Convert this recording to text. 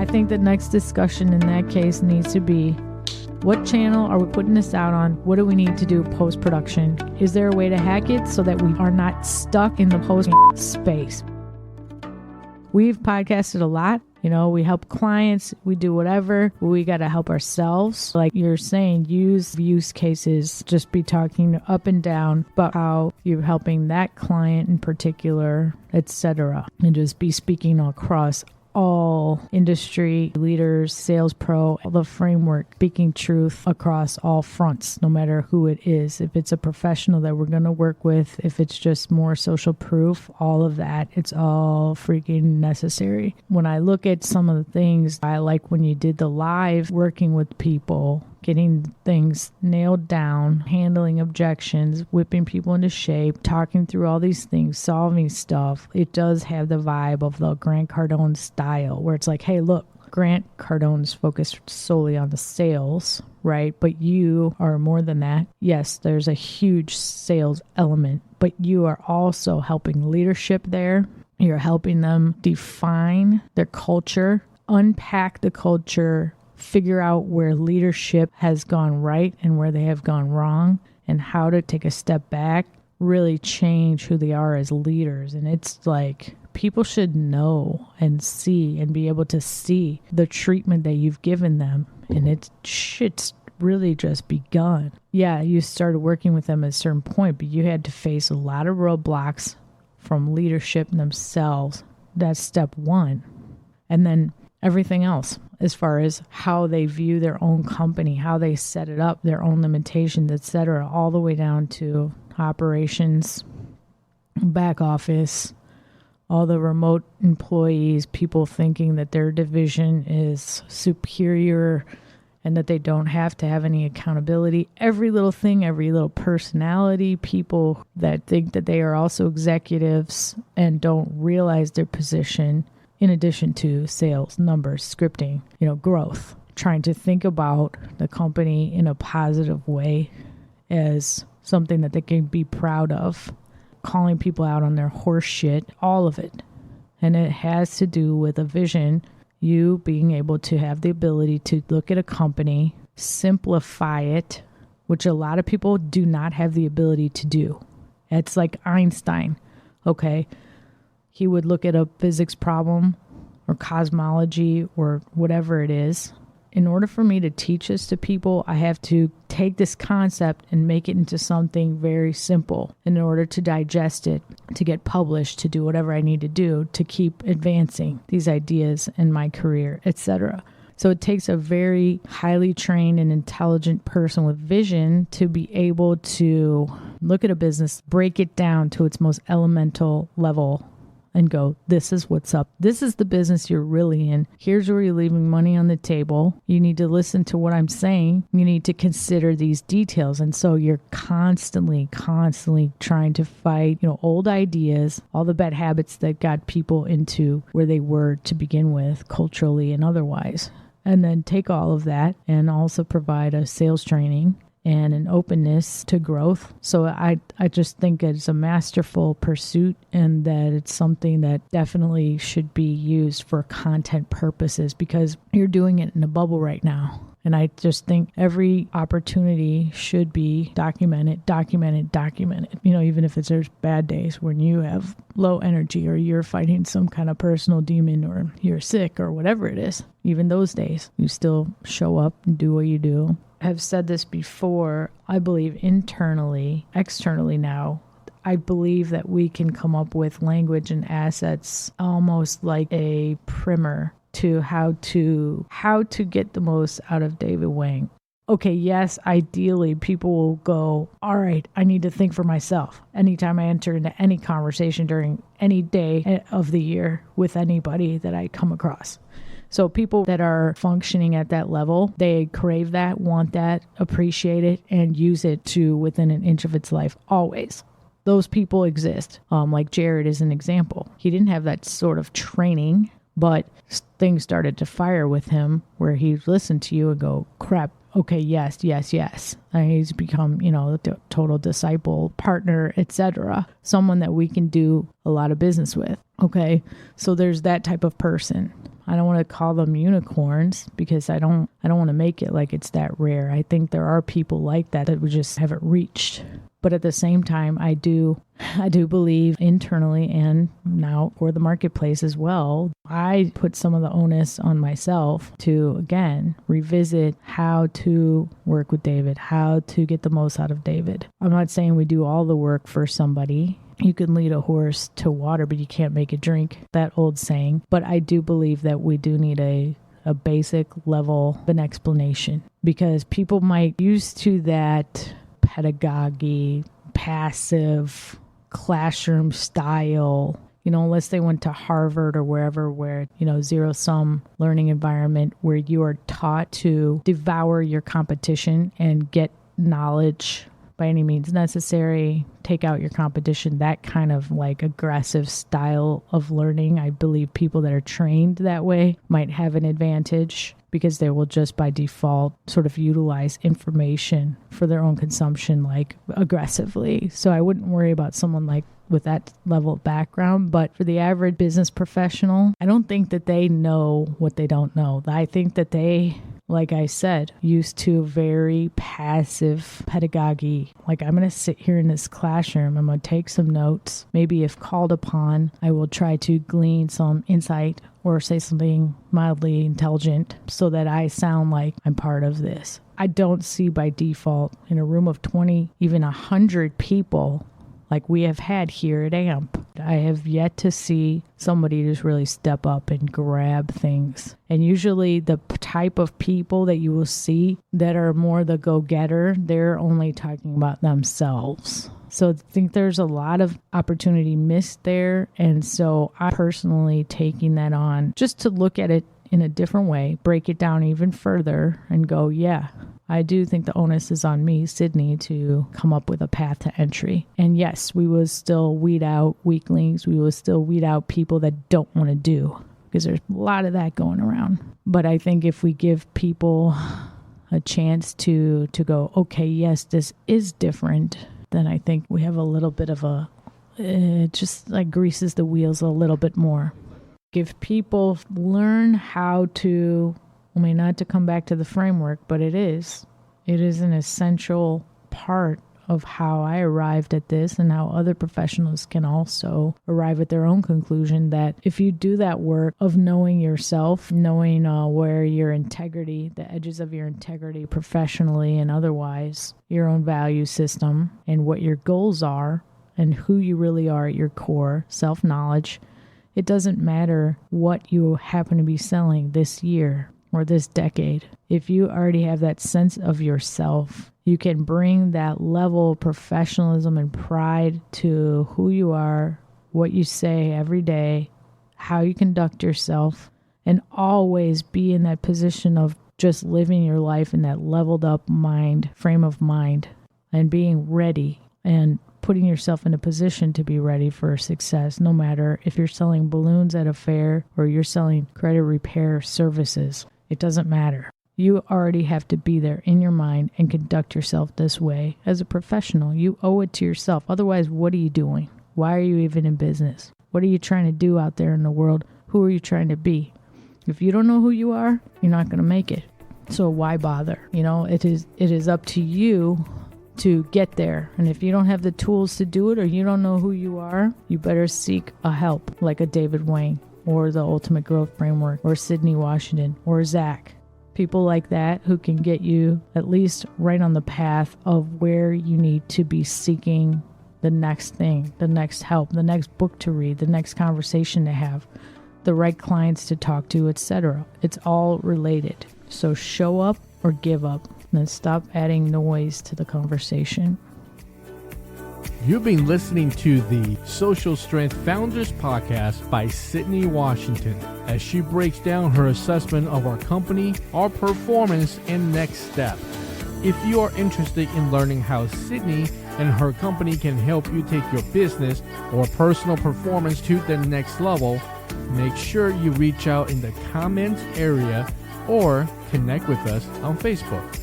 I think the next discussion in that case needs to be, what channel are we putting this out on? What do we need to do post-production? Is there a way to hack it so that we are not stuck in the post space? We've podcasted a lot. We help clients, we do whatever. We got to help ourselves. Like you're saying, use cases, just be talking up and down about how you're helping that client in particular, etc. And just be speaking across all industry leaders, sales pro, the framework, speaking truth across all fronts, no matter who it is. If it's a professional that we're going to work with, if it's just more social proof, all of that, it's all freaking necessary. When I look at some of the things, I like when you did the live working with people, getting things nailed down, handling objections, whipping people into shape, talking through all these things, solving stuff. It does have the vibe of the Grant Cardone style, where it's like, hey, look, Grant Cardone's focused solely on the sales, right? But you are more than that. Yes, there's a huge sales element, but you are also helping leadership there. You're helping them define their culture, unpack the culture, figure out where leadership has gone right and where they have gone wrong, and how to take a step back, really change who they are as leaders. And it's like, people should know and see and be able to see the treatment that you've given them. And it's really just begun. Yeah, you started working with them at a certain point, but you had to face a lot of roadblocks from leadership themselves. That's step one. And then everything else, as far as how they view their own company, how they set it up, their own limitations, etc., all the way down to operations, back office, all the remote employees, people thinking that their division is superior and that they don't have to have any accountability. Every little thing, every little personality, people that think that they are also executives and don't realize their position, in addition to sales, numbers, scripting, growth, trying to think about the company in a positive way as something that they can be proud of, calling people out on their horse shit, all of it. And it has to do with a vision, you being able to have the ability to look at a company, simplify it, which a lot of people do not have the ability to do. It's like Einstein, okay? He would look at a physics problem or cosmology or whatever it is. In order for me to teach this to people, I have to take this concept and make it into something very simple in order to digest it, to get published, to do whatever I need to do to keep advancing these ideas in my career, etc. So it takes a very highly trained and intelligent person with vision to be able to look at a business, break it down to its most elemental level, and go, this is what's up. This is the business you're really in. Here's where you're leaving money on the table. You need to listen to what I'm saying. You need to consider these details. And so you're constantly trying to fight, old ideas, all the bad habits that got people into where they were to begin with, culturally and otherwise. And then take all of that and also provide a sales training and an openness to growth. So I just think it's a masterful pursuit, and that it's something that definitely should be used for content purposes, because you're doing it in a bubble right now. And I just think every opportunity should be documented. Even if there's bad days when you have low energy or you're fighting some kind of personal demon or you're sick or whatever it is, even those days, you still show up and do what you do. Have said this before, I believe internally, externally now, I believe that we can come up with language and assets almost like a primer to how to get the most out of David Wang. Okay, yes, ideally people will go, all right, I need to think for myself. Anytime I enter into any conversation during any day of the year with anybody that I come across. So people that are functioning at that level, they crave that, want that, appreciate it, and use it to within an inch of its life, always. Those people exist. Like Jared is an example. He didn't have that sort of training, but things started to fire with him where he listened to you and go, crap, okay, yes. And he's become, a total disciple, partner, etc. Someone that we can do a lot of business with. Okay, so there's that type of person. I don't want to call them unicorns because I don't want to make it like it's that rare. I think there are people like that would just haven't reached. But at the same time, I do believe internally and now for the marketplace as well, I put some of the onus on myself to, again, revisit how to work with David, how to get the most out of David. I'm not saying we do all the work for somebody. You can lead a horse to water, but you can't make it drink, that old saying. But I do believe that we do need a basic level of an explanation because people might used to that pedagogy, passive classroom style, unless they went to Harvard or wherever, where, zero-sum learning environment where you are taught to devour your competition and get knowledge by any means necessary, take out your competition, that kind of like aggressive style of learning. I believe people that are trained that way might have an advantage because they will just by default sort of utilize information for their own consumption like aggressively. So I wouldn't worry about someone like with that level of background. But for the average business professional, I don't think that they know what they don't know. I think that they, like I said, used to very passive pedagogy. Like, I'm going to sit here in this classroom, I'm going to take some notes. Maybe if called upon, I will try to glean some insight or say something mildly intelligent so that I sound like I'm part of this. I don't see by default in a room of 20, even 100 people like we have had here at AMP. I have yet to see somebody just really step up and grab things. And usually the type of people that you will see that are more the go-getter, they're only talking about themselves. So I think there's a lot of opportunity missed there. And so I'm personally taking that on just to look at it in a different way, break it down even further and go, yeah, I do think the onus is on me, Sydney, to come up with a path to entry. And yes, we will still weed out weaklings. We will still weed out people that don't want to do, because there's a lot of that going around. But I think if we give people a chance to go, okay, yes, this is different, then I think we have a little bit of it just like greases the wheels a little bit more. Give people, learn how to, not to come back to the framework, but it is an essential part of how I arrived at this and how other professionals can also arrive at their own conclusion, that if you do that work of knowing yourself, knowing where your integrity, the edges of your integrity professionally and otherwise, your own value system and what your goals are and who you really are at your core, self-knowledge, it doesn't matter what you happen to be selling this year or this decade. If you already have that sense of yourself, you can bring that level of professionalism and pride to who you are, what you say every day, how you conduct yourself, and always be in that position of just living your life in that leveled up frame of mind, and being ready and putting yourself in a position to be ready for success, no matter if you're selling balloons at a fair or you're selling credit repair services. It doesn't matter. You already have to be there in your mind and conduct yourself this way as a professional. You owe it to yourself. Otherwise, what are you doing? Why are you even in business? What are you trying to do out there in the world? Who are you trying to be? If you don't know who you are, you're not going to make it. So why bother? It is up to you to get there. And if you don't have the tools to do it, or you don't know who you are, you better seek a help like a David Wang or the Ultimate Growth Framework or Sydney Washington or Zach. People like that who can get you at least right on the path of where you need to be seeking the next thing, the next help, the next book to read, the next conversation to have, the right clients to talk to, etc. It's all related. So show up or give up. And stop adding noise to the conversation. You've been listening to the Social Strength Founders Podcast by Sydney Washington, as she breaks down her assessment of our company, our performance, and next step. If you are interested in learning how Sydney and her company can help you take your business or personal performance to the next level, make sure you reach out in the comments area or connect with us on Facebook.